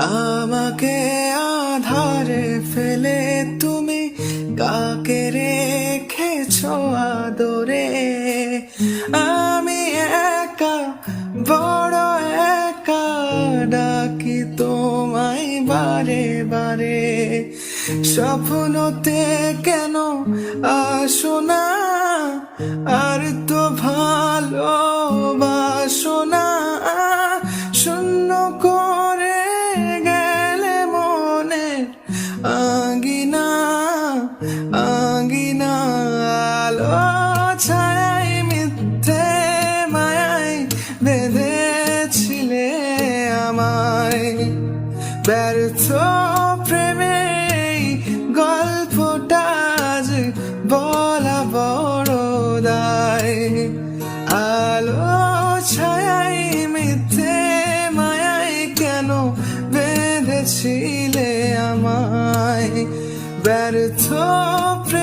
আমাকে আধারে ফেলে তুমি কাকে রেখেছো আদরে। আমি একা, বড় একা, ডাকি তোমায় বারে বারে। স্বপ্নতে কেন আসো না, আর তো ভালোবাসো না। শূন্য করে গেলে মনে আঙ্গিনা আঙ্গিনা। আলো ছায়াই মিথ্যে মায়াই বেঁধেছিলে আমায়। ব্যর্থ প্রেমে গল্পটা আজ বলা বড় দায়। আলো ছায়াই মিথ্যে মায়াই কেন বেঁধেছিলে আমায়। ব্যর্থ প্রেমে